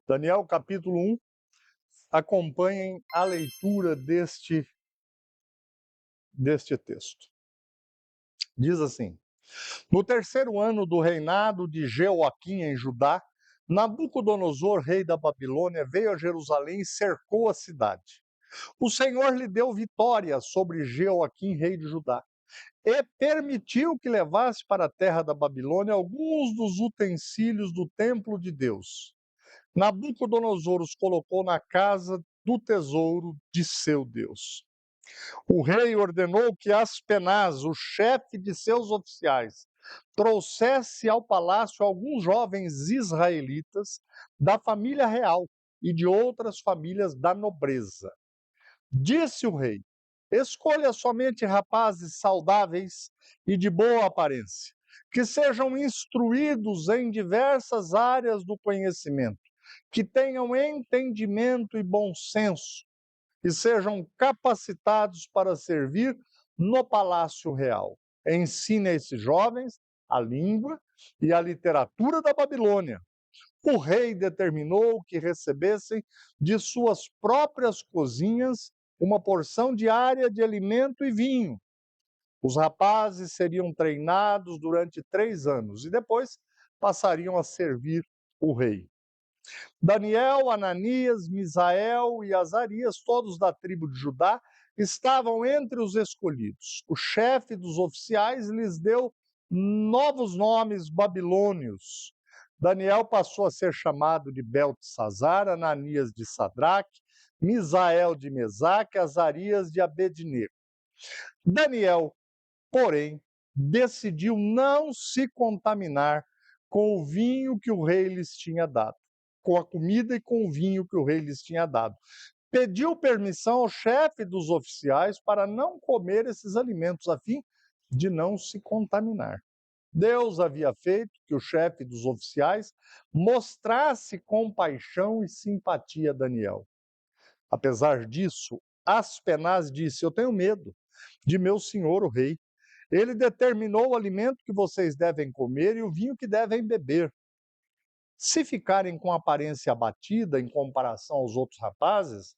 Daniel capítulo 1, acompanhem a leitura deste texto. Diz assim: No terceiro ano do reinado de Jeoaquim em Judá, Nabucodonosor, rei da Babilônia, veio a Jerusalém e cercou a cidade. O Senhor lhe deu vitória sobre Jeoaquim, rei de Judá, e permitiu que levasse para a terra da Babilônia alguns dos utensílios do templo de Deus. Nabucodonosor os colocou na casa do tesouro de seu Deus. O rei ordenou que Aspenaz, o chefe de seus oficiais, trouxesse ao palácio alguns jovens israelitas da família real e de outras famílias da nobreza. Disse o rei: Escolha somente rapazes saudáveis e de boa aparência, que sejam instruídos em diversas áreas do conhecimento, que tenham entendimento e bom senso, e sejam capacitados para servir no palácio real. Ensine a esses jovens a língua e a literatura da Babilônia. O rei determinou que recebessem de suas próprias cozinhas uma porção diária de alimento e vinho. Os rapazes seriam treinados durante 3 anos e depois passariam a servir o rei. Daniel, Ananias, Misael e Azarias, todos da tribo de Judá, estavam entre os escolhidos. O chefe dos oficiais lhes deu novos nomes babilônios. Daniel passou a ser chamado de Beltesazar, Ananias de Sadraque, Misael de Mesaque, Azarias de Abednego. Daniel, porém, decidiu não se contaminar com o vinho que o rei lhes tinha dado, com a comida e com o vinho que o rei lhes tinha dado. Pediu permissão ao chefe dos oficiais para não comer esses alimentos, a fim de não se contaminar. Deus havia feito que o chefe dos oficiais mostrasse compaixão e simpatia a Daniel. Apesar disso, Aspenaz disse: Eu tenho medo de meu senhor, o rei. Ele determinou o alimento que vocês devem comer e o vinho que devem beber. Se ficarem com aparência abatida em comparação aos outros rapazes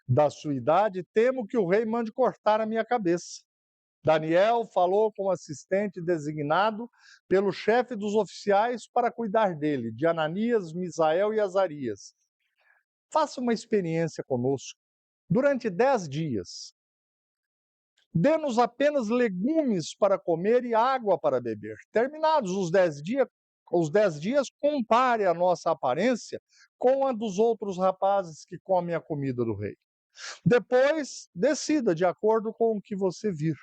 da sua idade, temo que o rei mande cortar a minha cabeça. Daniel falou com o assistente designado pelo chefe dos oficiais para cuidar dele, de Ananias, Misael e Azarias. Faça uma experiência conosco. Durante 10 dias, dê-nos apenas legumes para comer e água para beber. Terminados os 10 dias, compare a nossa aparência com a dos outros rapazes que comem a comida do rei. Depois, decida de acordo com o que você vir.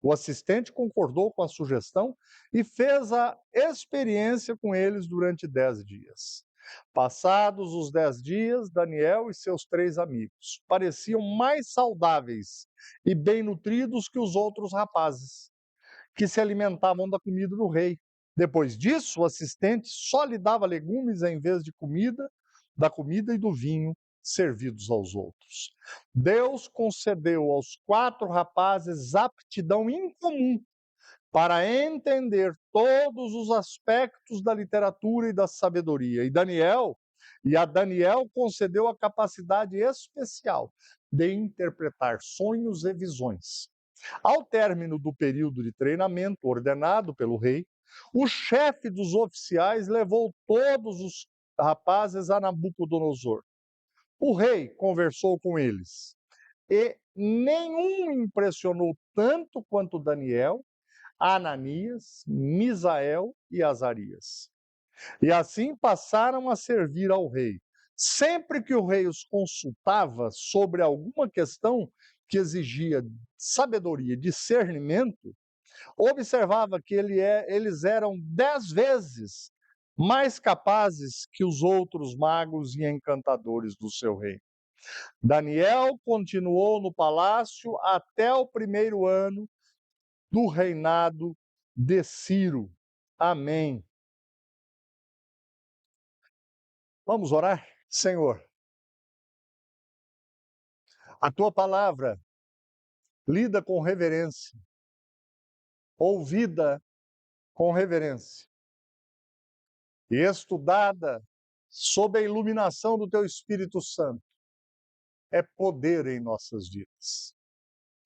O assistente concordou com a sugestão e fez a experiência com eles durante 10 dias. Passados os 10 dias, Daniel e seus 3 amigos pareciam mais saudáveis e bem nutridos que os outros rapazes, que se alimentavam da comida do rei. Depois disso, o assistente só lhe dava legumes em vez de da comida e do vinho servidos aos outros. Deus concedeu aos 4 rapazes aptidão incomum para entender todos os aspectos da literatura e da sabedoria. E a Daniel concedeu a capacidade especial de interpretar sonhos e visões. Ao término do período de treinamento ordenado pelo rei, o chefe dos oficiais levou todos os rapazes a Nabucodonosor. O rei conversou com eles e nenhum impressionou tanto quanto Daniel, Ananias, Misael e Azarias. E assim passaram a servir ao rei. Sempre que o rei os consultava sobre alguma questão que exigia sabedoria, discernimento, observava que eles eram 10 vezes mais capazes que os outros magos e encantadores do seu reino. Daniel continuou no palácio até o primeiro ano do reinado de Ciro. Amém. Vamos orar? Senhor, a tua palavra, lida com reverência, ouvida com reverência e estudada sob a iluminação do teu Espírito Santo, é poder em nossas vidas.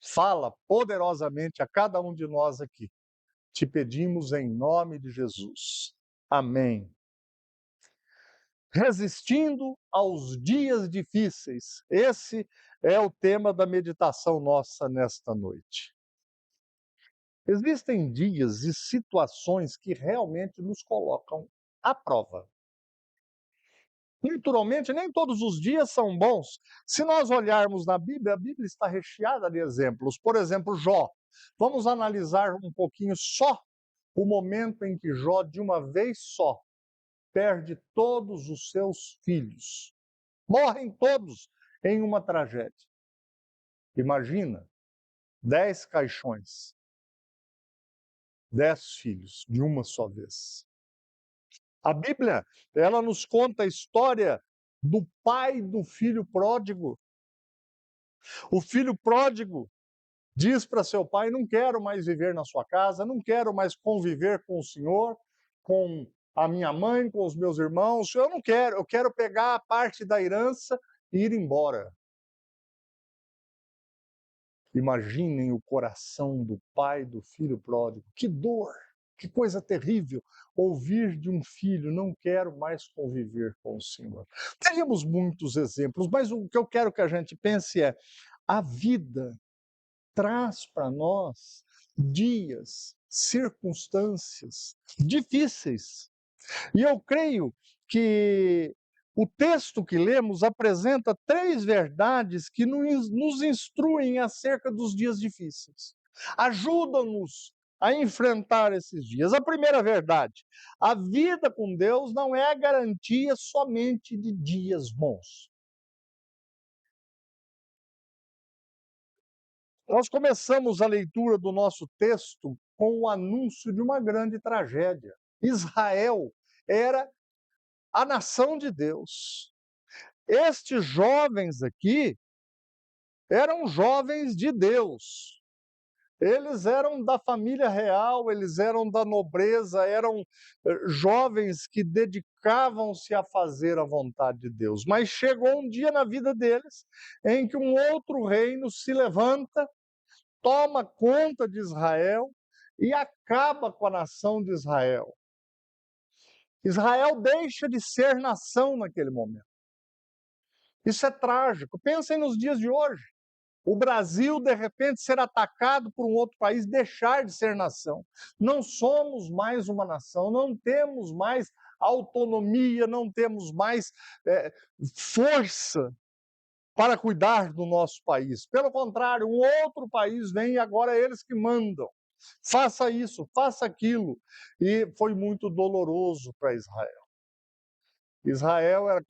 Fala poderosamente a cada um de nós aqui. Te pedimos em nome de Jesus. Amém. Resistindo aos dias difíceis. Esse é o tema da meditação nossa nesta noite. Existem dias e situações que realmente nos colocam à prova. Naturalmente, nem todos os dias são bons. Se nós olharmos na Bíblia, a Bíblia está recheada de exemplos. Por exemplo, Jó. Vamos analisar um pouquinho só o momento em que Jó, de uma vez só, perde todos os seus filhos. Morrem todos em uma tragédia. Imagina, 10 caixões, 10 filhos, de uma só vez. A Bíblia, ela nos conta a história do pai do filho pródigo. O filho pródigo diz para seu pai: não quero mais viver na sua casa, não quero mais conviver com o senhor, com a minha mãe, com os meus irmãos, eu não quero, eu quero pegar a parte da herança e ir embora. Imaginem o coração do pai do filho pródigo. Que dor, que coisa terrível ouvir de um filho: não quero mais conviver com o Senhor. Teríamos muitos exemplos, mas o que eu quero que a gente pense é: a vida traz para nós dias, circunstâncias difíceis. E eu creio que o texto que lemos apresenta 3 verdades que nos instruem acerca dos dias difíceis. Ajudam-nos a enfrentar esses dias. A primeira verdade: a vida com Deus não é a garantia somente de dias bons. Nós começamos a leitura do nosso texto com o anúncio de uma grande tragédia. Israel era a nação de Deus. Estes jovens aqui eram jovens de Deus. Eles eram da família real, eles eram da nobreza, eram jovens que dedicavam-se a fazer a vontade de Deus. Mas chegou um dia na vida deles em que um outro reino se levanta, toma conta de Israel e acaba com a nação de Israel. Israel deixa de ser nação naquele momento. Isso é trágico. Pensem nos dias de hoje. O Brasil, de repente, ser atacado por um outro país, deixar de ser nação. Não somos mais uma nação, não temos mais autonomia, não temos mais força para cuidar do nosso país. Pelo contrário, um outro país vem e agora é eles que mandam. Faça isso, faça aquilo. E foi muito doloroso para Israel. Israel é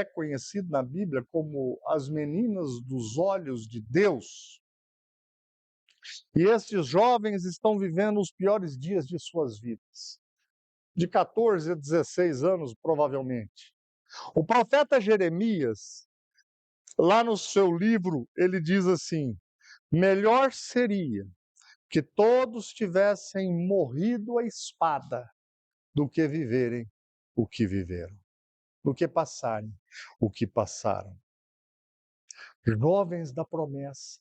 conhecido na Bíblia como as meninas dos olhos de Deus. E estes jovens estão vivendo os piores dias de suas vidas. De 14 a 16 anos, provavelmente. O profeta Jeremias, lá no seu livro, ele diz assim: melhor seria que todos tivessem morrido à espada do que viverem o que viveram, do que passarem o que passaram. Jovens da promessa,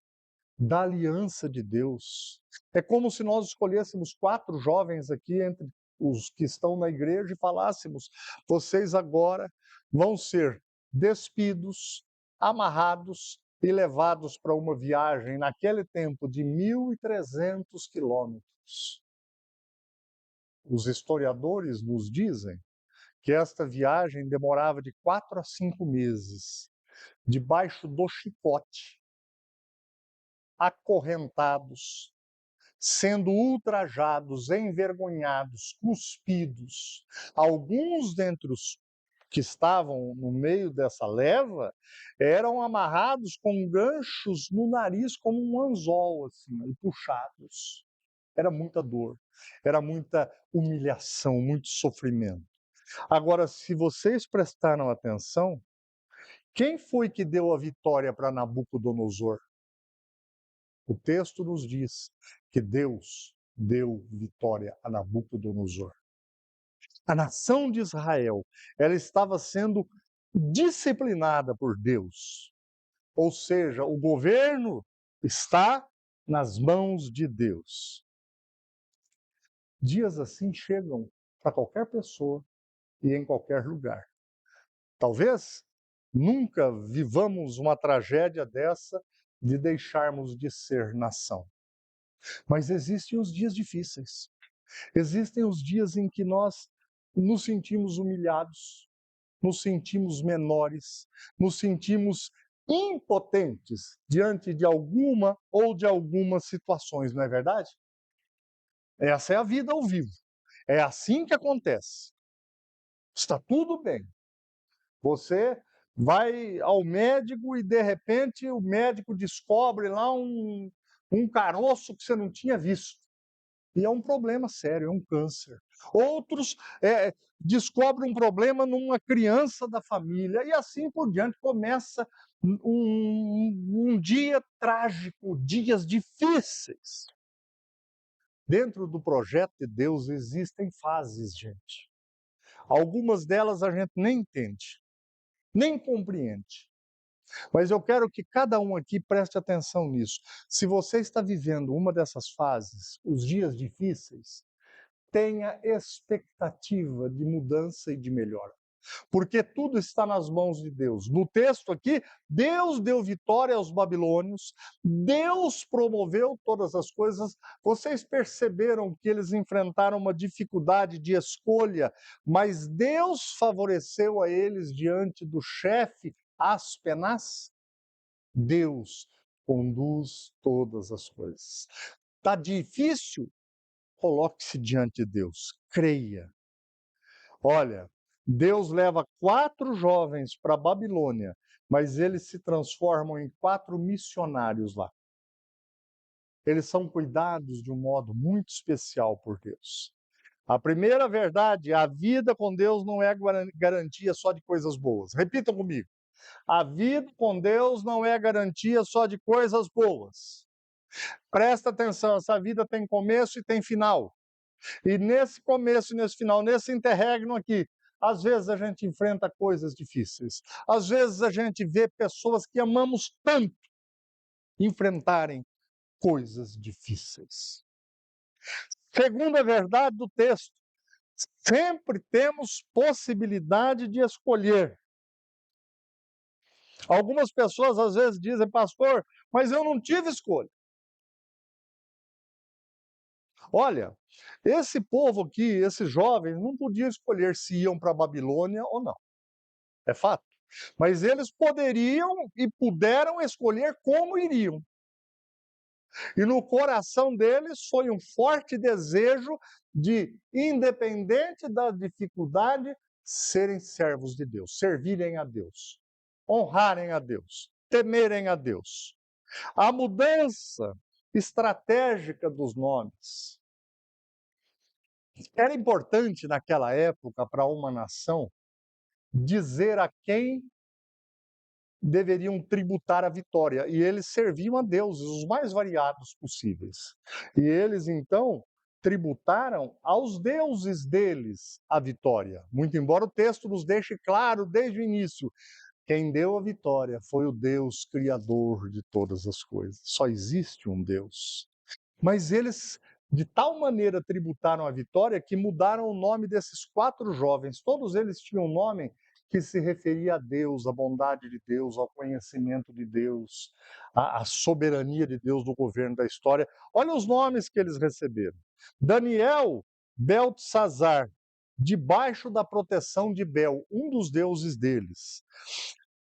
da aliança de Deus. É como se nós escolhêssemos 4 jovens aqui entre os que estão na igreja e falássemos: vocês agora vão ser despidos, amarrados e levados para uma viagem naquele tempo de 1.300 quilômetros. Os historiadores nos dizem que esta viagem demorava de 4 a 5 meses, debaixo do chicote, acorrentados, sendo ultrajados, envergonhados, cuspidos. Alguns dentre os que estavam no meio dessa leva eram amarrados com ganchos no nariz, como um anzol, assim, e puxados. Era muita dor, era muita humilhação, muito sofrimento. Agora, se vocês prestaram atenção, quem foi que deu a vitória para Nabucodonosor? O texto nos diz que Deus deu vitória a Nabucodonosor. A nação de Israel, ela estava sendo disciplinada por Deus. Ou seja, o governo está nas mãos de Deus. Dias assim chegam para qualquer pessoa e em qualquer lugar. Talvez nunca vivamos uma tragédia dessa de deixarmos de ser nação. Mas existem os dias difíceis. Existem os dias em que nós nos sentimos humilhados, nos sentimos menores, nos sentimos impotentes diante de alguma ou de algumas situações, não é verdade? Essa é a vida ao vivo. É assim que acontece. Está tudo bem. Você vai ao médico e, de repente, o médico descobre lá um caroço que você não tinha visto. E é um problema sério, é um câncer. Outros descobrem um problema numa criança da família e assim por diante. Começa um dia trágico, dias difíceis. Dentro do projeto de Deus existem fases, gente. Algumas delas a gente nem entende, nem compreende. Mas eu quero que cada um aqui preste atenção nisso. Se você está vivendo uma dessas fases, os dias difíceis, tenha expectativa de mudança e de melhora. Porque tudo está nas mãos de Deus. No texto aqui, Deus deu vitória aos babilônios, Deus promoveu todas as coisas. Vocês perceberam que eles enfrentaram uma dificuldade de escolha, mas Deus favoreceu a eles diante do chefe Aspenaz? Deus conduz todas as coisas. Está difícil? Coloque-se diante de Deus, creia. Olha, Deus leva 4 jovens para a Babilônia, mas eles se transformam em 4 missionários lá. Eles são cuidados de um modo muito especial por Deus. A primeira verdade, a vida com Deus não é garantia só de coisas boas. Repitam comigo. A vida com Deus não é garantia só de coisas boas. Presta atenção, essa vida tem começo e tem final. E nesse começo e nesse final, nesse interregno aqui, às vezes a gente enfrenta coisas difíceis. Às vezes a gente vê pessoas que amamos tanto enfrentarem coisas difíceis. Segunda verdade do texto, sempre temos possibilidade de escolher. Algumas pessoas às vezes dizem, pastor, mas eu não tive escolha. Olha, esse povo aqui, esses jovens, não podiam escolher se iam para a Babilônia ou não. É fato. Mas eles poderiam e puderam escolher como iriam. E no coração deles foi um forte desejo de, independente da dificuldade, serem servos de Deus, servirem a Deus, honrarem a Deus, temerem a Deus. A mudança estratégica dos nomes era importante naquela época para uma nação dizer a quem deveriam tributar a vitória, e eles serviam a deuses os mais variados possíveis. E eles, então, tributaram aos deuses deles a vitória. Muito embora o texto nos deixe claro desde o início, quem deu a vitória foi o Deus criador de todas as coisas. Só existe um Deus. Mas eles, de tal maneira, tributaram a vitória que mudaram o nome desses 4 jovens. Todos eles tinham um nome que se referia a Deus, à bondade de Deus, ao conhecimento de Deus, à soberania de Deus no governo da história. Olha os nomes que eles receberam. Daniel, Beltesazar, debaixo da proteção de Bel, um dos deuses deles.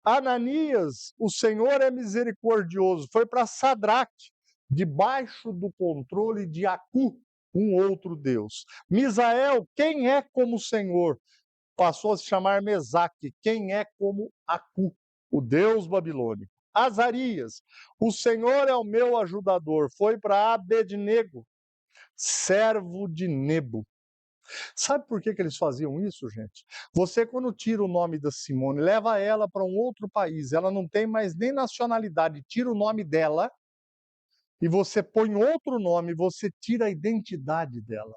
Ananias, o Senhor é misericordioso, foi para Sadraque, debaixo do controle de Acu, um outro deus. Misael, quem é como o Senhor? Passou a se chamar Mesaque, quem é como Acu, o deus babilônico. Azarias, o Senhor é o meu ajudador, foi para Abednego, servo de Nebo. Sabe por que eles faziam isso, gente? Você, quando tira o nome da Simone, leva ela para um outro país, ela não tem mais nem nacionalidade, tira o nome dela e você põe outro nome, você tira a identidade dela.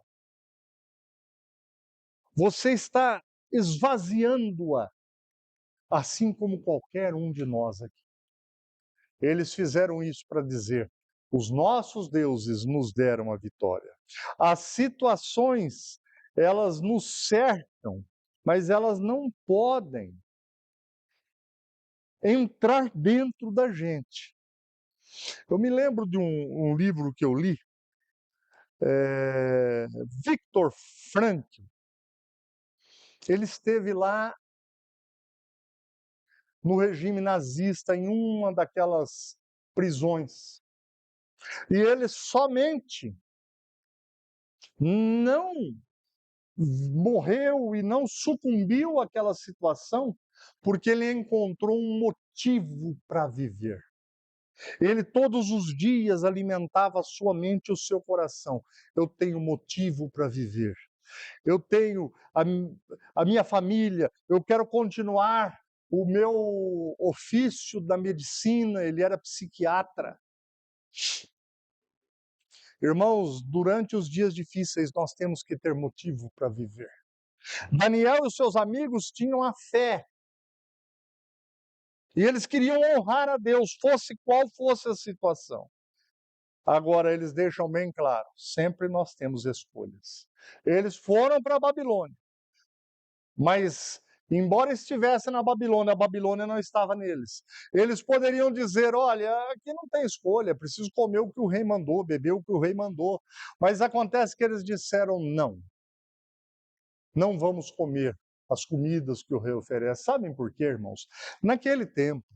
Você está esvaziando-a, assim como qualquer um de nós aqui. Eles fizeram isso para dizer: os nossos deuses nos deram a vitória. As situações, elas nos cercam, mas elas não podem entrar dentro da gente. Eu me lembro de um livro que eu li, Viktor Frankl. Ele esteve lá no regime nazista, em uma daquelas prisões. E ele somente não morreu e não sucumbiu àquela situação porque ele encontrou um motivo para viver. Ele todos os dias alimentava a sua mente e o seu coração. Eu tenho motivo para viver. Eu tenho a minha família, eu quero continuar o meu ofício da medicina, ele era psiquiatra. Irmãos, durante os dias difíceis nós temos que ter motivo para viver. Daniel e os seus amigos tinham a fé. E eles queriam honrar a Deus, fosse qual fosse a situação. Agora, eles deixam bem claro: sempre nós temos escolhas. Eles foram para a Babilônia, mas, embora estivessem na Babilônia, a Babilônia não estava neles. Eles poderiam dizer: olha, aqui não tem escolha, preciso comer o que o rei mandou, beber o que o rei mandou. Mas acontece que eles disseram: não, não vamos comer as comidas que o rei oferece. Sabem por quê, irmãos? Naquele tempo,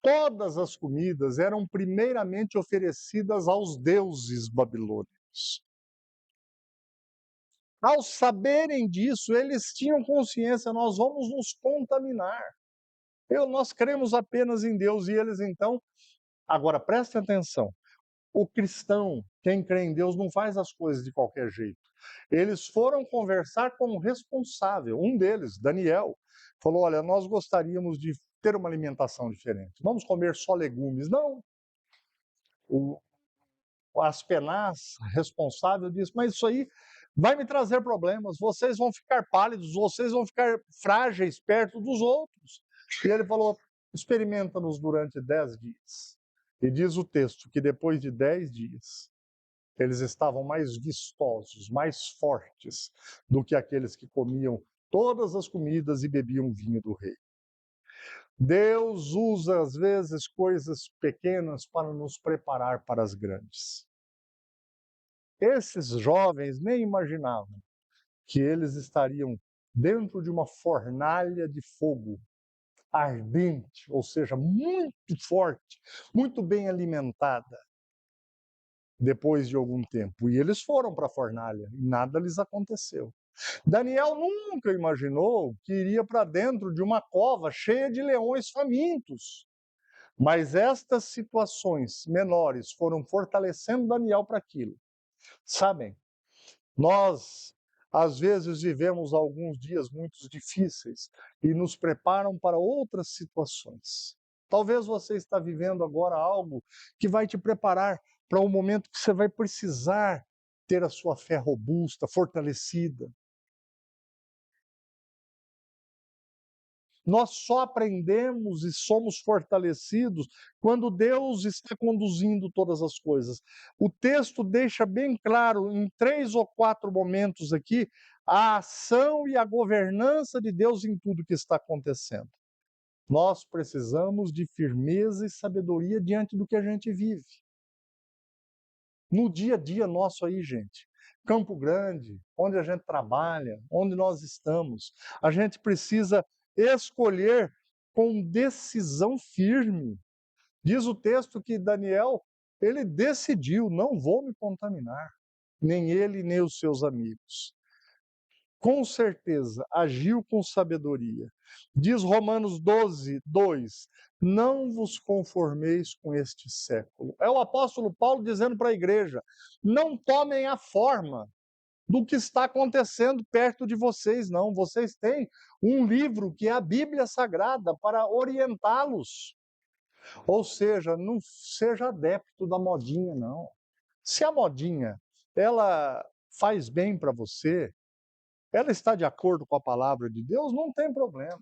todas as comidas eram primeiramente oferecidas aos deuses babilônicos. Ao saberem disso, eles tinham consciência: nós vamos nos contaminar. Nós cremos apenas em Deus e eles então. Agora, prestem atenção: o cristão, quem crê em Deus, não faz as coisas de qualquer jeito. Eles foram conversar com o responsável, um deles, Daniel, falou: olha, nós gostaríamos de ter uma alimentação diferente. Vamos comer só legumes? Não. O Aspenaz, responsável, disse: mas isso aí vai me trazer problemas, vocês vão ficar pálidos, vocês vão ficar frágeis perto dos outros. E ele falou: experimenta-nos durante 10 dias. E diz o texto que depois de 10 dias, eles estavam mais vistosos, mais fortes do que aqueles que comiam todas as comidas e bebiam vinho do rei. Deus usa, às vezes, coisas pequenas para nos preparar para as grandes. Esses jovens nem imaginavam que eles estariam dentro de uma fornalha de fogo ardente, ou seja, muito forte, muito bem alimentada, depois de algum tempo. E eles foram para a fornalha e nada lhes aconteceu. Daniel nunca imaginou que iria para dentro de uma cova cheia de leões famintos. Mas estas situações menores foram fortalecendo Daniel para aquilo. Sabem, nós, às vezes, vivemos alguns dias muito difíceis e nos preparam para outras situações. Talvez você está vivendo agora algo que vai te preparar para um momento que você vai precisar ter a sua fé robusta, fortalecida. Nós só aprendemos e somos fortalecidos quando Deus está conduzindo todas as coisas. O texto deixa bem claro, em 3 ou 4 momentos aqui, a ação e a governança de Deus em tudo que está acontecendo. Nós precisamos de firmeza e sabedoria diante do que a gente vive. No dia a dia nosso aí, gente, Campo Grande, onde a gente trabalha, onde nós estamos, a gente precisa escolher com decisão firme. Diz o texto que Daniel, ele decidiu: não vou me contaminar, nem ele, nem os seus amigos. Com certeza, agiu com sabedoria. Diz Romanos 12, 2: não vos conformeis com este século. É o apóstolo Paulo dizendo para a igreja: não tomem a forma do que está acontecendo perto de vocês, não. Vocês têm um livro que é a Bíblia Sagrada para orientá-los. Ou seja, não seja adepto da modinha, não. Se a modinha, ela faz bem para você, ela está de acordo com a palavra de Deus, não tem problema.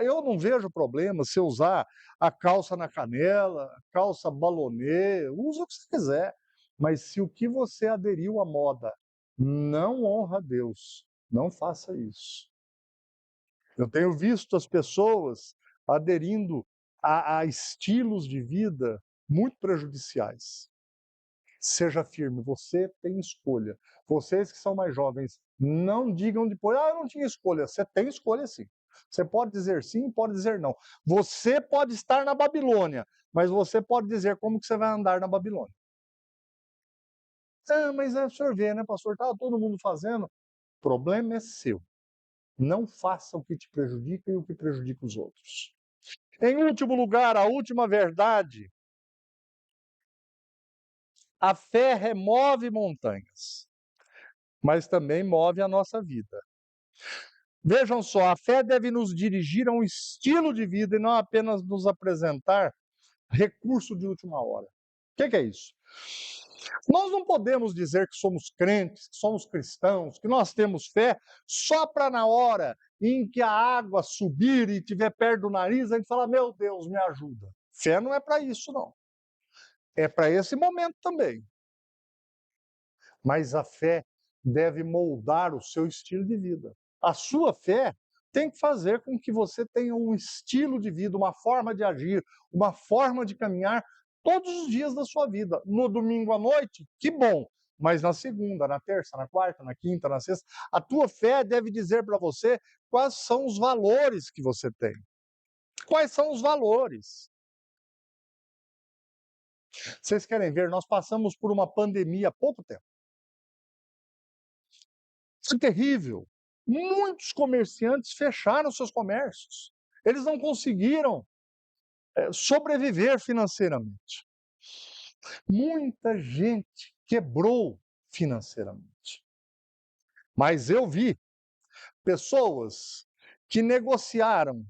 Eu não vejo problema se eu usar a calça na canela, a calça balonê, usa o que você quiser. Mas se o que você aderiu à moda não honra a Deus, não faça isso. Eu tenho visto as pessoas aderindo a estilos de vida muito prejudiciais. Seja firme, você tem escolha. Vocês que são mais jovens, não digam depois, eu não tinha escolha. Você tem escolha sim. Você pode dizer sim, pode dizer não. Você pode estar na Babilônia, mas você pode dizer como que você vai andar na Babilônia. Mas o senhor vê, né, pastor? Estava todo mundo fazendo. O problema é seu. Não faça o que te prejudica e o que prejudica os outros. Em último lugar, a última verdade: a fé remove montanhas, mas também move a nossa vida. Vejam só, a fé deve nos dirigir a um estilo de vida e não apenas nos apresentar recurso de última hora. O que é isso? Nós não podemos dizer que somos crentes, que somos cristãos, que nós temos fé, só para na hora em que a água subir e estiver perto do nariz, a gente falar, meu Deus, me ajuda. Fé não é para isso, não. É para esse momento também. Mas a fé deve moldar o seu estilo de vida. A sua fé tem que fazer com que você tenha um estilo de vida, uma forma de agir, uma forma de caminhar todos os dias da sua vida. No domingo à noite, que bom, mas na segunda, na terça, na quarta, na quinta, na sexta, a tua fé deve dizer para você quais são os valores que você tem. Quais são os valores? Vocês querem ver? Nós passamos por uma pandemia há pouco tempo. Isso é terrível. Muitos comerciantes fecharam seus comércios. Eles não conseguiram sobreviver financeiramente. Muita gente quebrou financeiramente. Mas eu vi pessoas que negociaram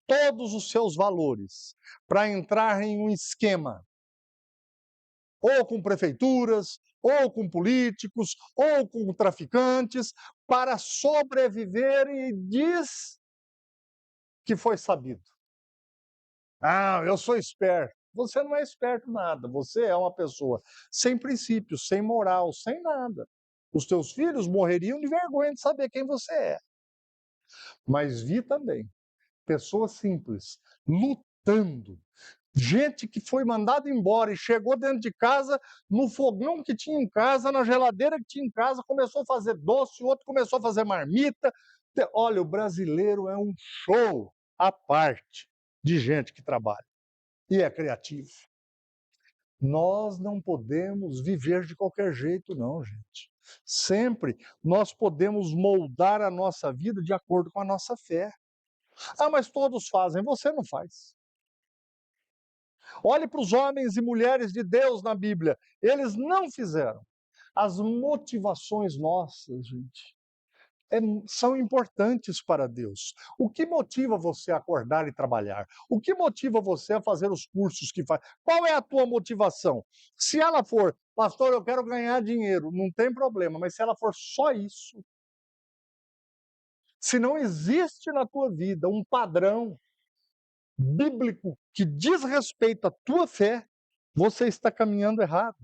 todos os seus valores para entrar em um esquema, ou com prefeituras, ou com políticos, ou com traficantes, para sobreviver, e diz que foi sabido. Eu sou esperto. Você não é esperto nada. Você é uma pessoa sem princípios, sem moral, sem nada. Os teus filhos morreriam de vergonha de saber quem você é. Mas vi também pessoas simples lutando. Gente que foi mandada embora e chegou dentro de casa, no fogão que tinha em casa, na geladeira que tinha em casa, começou a fazer doce, o outro começou a fazer marmita. Olha, o brasileiro é um show à parte de gente que trabalha e é criativo. Nós não podemos viver de qualquer jeito, não, gente. Sempre nós podemos moldar a nossa vida de acordo com a nossa fé. Mas todos fazem, você não faz. Olhe para os homens e mulheres de Deus na Bíblia, eles não fizeram. As motivações nossas, gente, são importantes para Deus. O que motiva você a acordar e trabalhar? O que motiva você a fazer os cursos que faz? Qual é a tua motivação? Se ela for, pastor, eu quero ganhar dinheiro, não tem problema, mas se ela for só isso, se não existe na tua vida um padrão bíblico que diz respeito à tua fé, você está caminhando errado.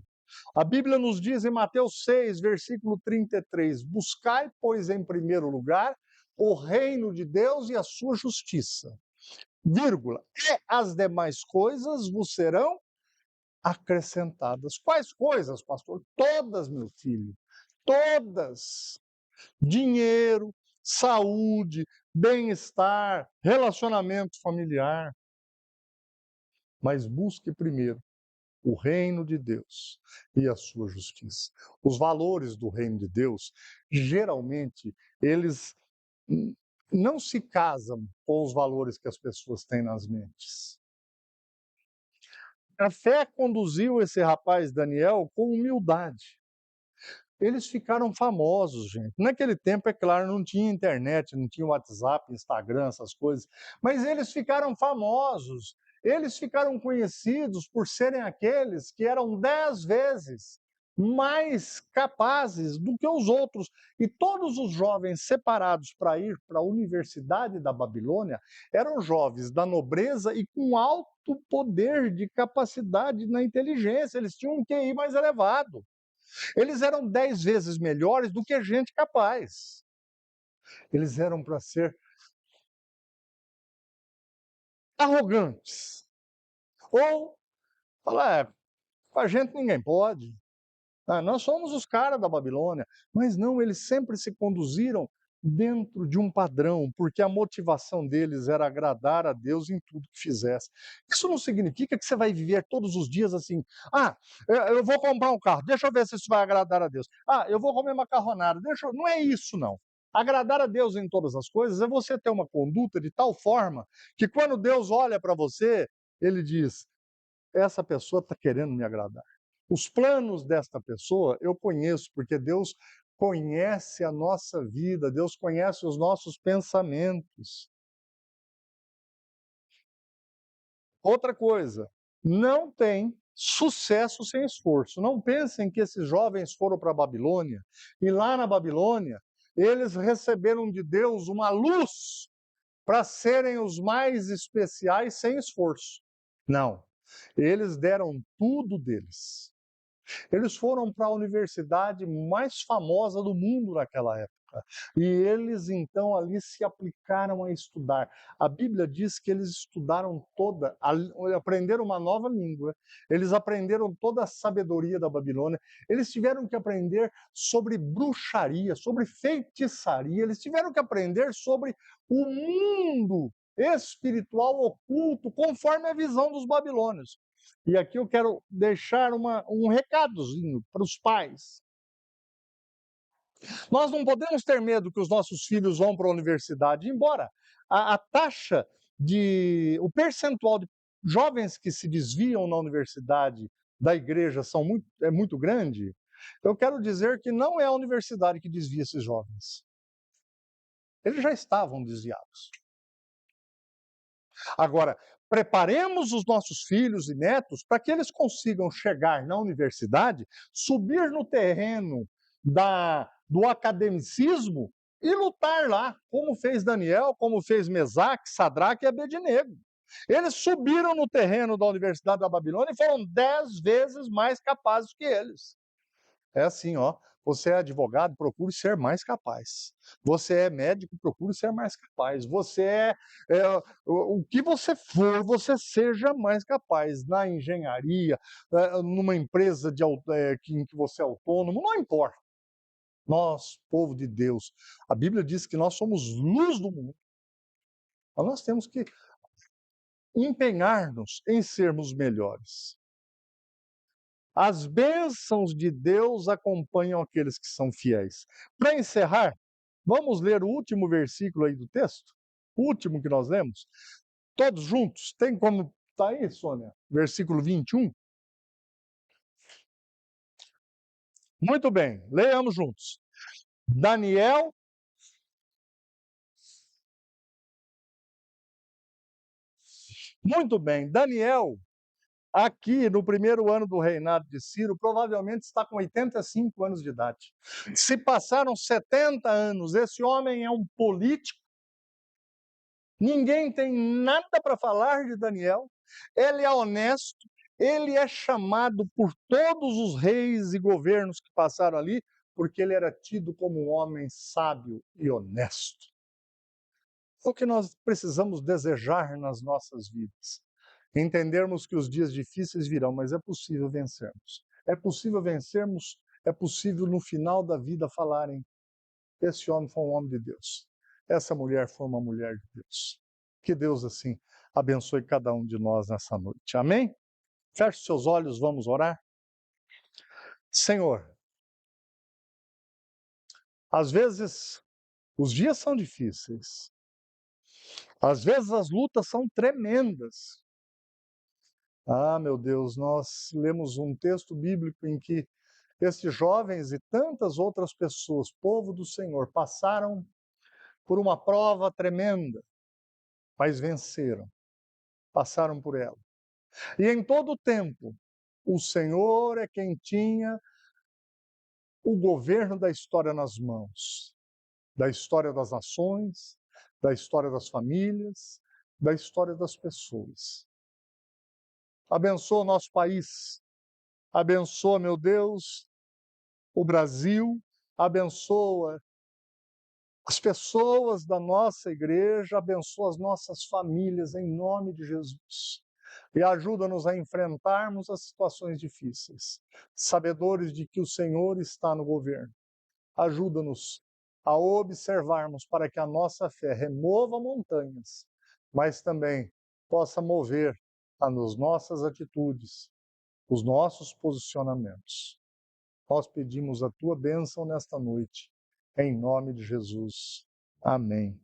A Bíblia nos diz em Mateus 6, versículo 33, buscai, pois, em primeiro lugar, o reino de Deus e a sua justiça, vírgula, e as demais coisas vos serão acrescentadas. Quais coisas, pastor? Todas, meu filho, todas. Dinheiro, saúde, bem-estar, relacionamento familiar. Mas busque primeiro o reino de Deus e a sua justiça. Os valores do reino de Deus, geralmente, eles não se casam com os valores que as pessoas têm nas mentes. A fé conduziu esse rapaz Daniel com humildade. Eles ficaram famosos, gente. Naquele tempo, é claro, não tinha internet, não tinha WhatsApp, Instagram, essas coisas, mas eles ficaram famosos. Eles ficaram conhecidos por serem aqueles que eram 10 vezes mais capazes do que os outros. E todos os jovens separados para ir para a Universidade da Babilônia eram jovens da nobreza e com alto poder de capacidade na inteligência. Eles tinham um QI mais elevado. Eles eram 10 vezes melhores do que gente capaz. Eles eram para ser arrogantes. Ou falar, com a gente ninguém pode. Nós somos os caras da Babilônia. Mas não, eles sempre se conduziram dentro de um padrão, porque a motivação deles era agradar a Deus em tudo que fizesse. Isso não significa que você vai viver todos os dias assim, eu vou comprar um carro, deixa eu ver se isso vai agradar a Deus. Eu vou comer macarronada, não é isso não. Agradar a Deus em todas as coisas é você ter uma conduta de tal forma que quando Deus olha para você, ele diz, essa pessoa está querendo me agradar. Os planos desta pessoa eu conheço, porque Deus conhece a nossa vida, Deus conhece os nossos pensamentos. Outra coisa, não tem sucesso sem esforço. Não pensem que esses jovens foram para a Babilônia e lá na Babilônia eles receberam de Deus uma luz para serem os mais especiais sem esforço. Não, eles deram tudo deles. Eles foram para a universidade mais famosa do mundo naquela época. E eles, então, ali se aplicaram a estudar. A Bíblia diz que eles estudaram aprenderam uma nova língua, eles aprenderam toda a sabedoria da Babilônia, eles tiveram que aprender sobre bruxaria, sobre feitiçaria, eles tiveram que aprender sobre o mundo espiritual oculto, conforme a visão dos babilônios. E aqui eu quero deixar um recadozinho para os pais. Nós não podemos ter medo que os nossos filhos vão para a universidade, embora a taxa o percentual de jovens que se desviam na universidade da igreja é muito grande. Eu quero dizer que não é a universidade que desvia esses jovens. Eles já estavam desviados. Agora, preparemos os nossos filhos e netos para que eles consigam chegar na universidade, subir no terreno do academicismo e lutar lá, como fez Daniel, como fez Mesaque, Sadraque e Abednego. Eles subiram no terreno da Universidade da Babilônia e foram 10 vezes mais capazes que eles. É assim, ó. Você é advogado, procure ser mais capaz. Você é médico, procure ser mais capaz. O que você for, você seja mais capaz. Na engenharia, numa empresa em que você é autônomo, não importa. Nós, povo de Deus, a Bíblia diz que nós somos luz do mundo. Mas nós temos que empenhar-nos em sermos melhores. As bênçãos de Deus acompanham aqueles que são fiéis. Para encerrar, vamos ler o último versículo aí do texto? O último que nós lemos? Todos juntos? Tem como. Está aí, Sônia? Versículo 21. Muito bem, leiamos juntos. Daniel. Muito bem, Daniel, aqui no primeiro ano do reinado de Ciro, provavelmente está com 85 anos de idade. Se passaram 70 anos, esse homem é um político. Ninguém tem nada para falar de Daniel. Ele é honesto, ele é chamado por todos os reis e governos que passaram ali, porque ele era tido como um homem sábio e honesto. É o que nós precisamos desejar nas nossas vidas. Entendermos que os dias difíceis virão, mas é possível vencermos. É possível vencermos, é possível no final da vida falarem: esse homem foi um homem de Deus. Essa mulher foi uma mulher de Deus. Que Deus, assim, abençoe cada um de nós nessa noite. Amém? Feche seus olhos, vamos orar. Senhor, às vezes os dias são difíceis. Às vezes as lutas são tremendas. Meu Deus, nós lemos um texto bíblico em que esses jovens e tantas outras pessoas, povo do Senhor, passaram por uma prova tremenda, mas venceram, passaram por ela. E em todo o tempo, o Senhor é quem tinha o governo da história nas mãos, da história das nações, da história das famílias, da história das pessoas. Abençoa o nosso país, abençoa, meu Deus, o Brasil, abençoa as pessoas da nossa igreja, abençoa as nossas famílias, em nome de Jesus. E ajuda-nos a enfrentarmos as situações difíceis, sabedores de que o Senhor está no governo. Ajuda-nos a observarmos para que a nossa fé remova montanhas, mas também possa mover as nossas atitudes, os nossos posicionamentos. Nós pedimos a tua bênção nesta noite, em nome de Jesus. Amém.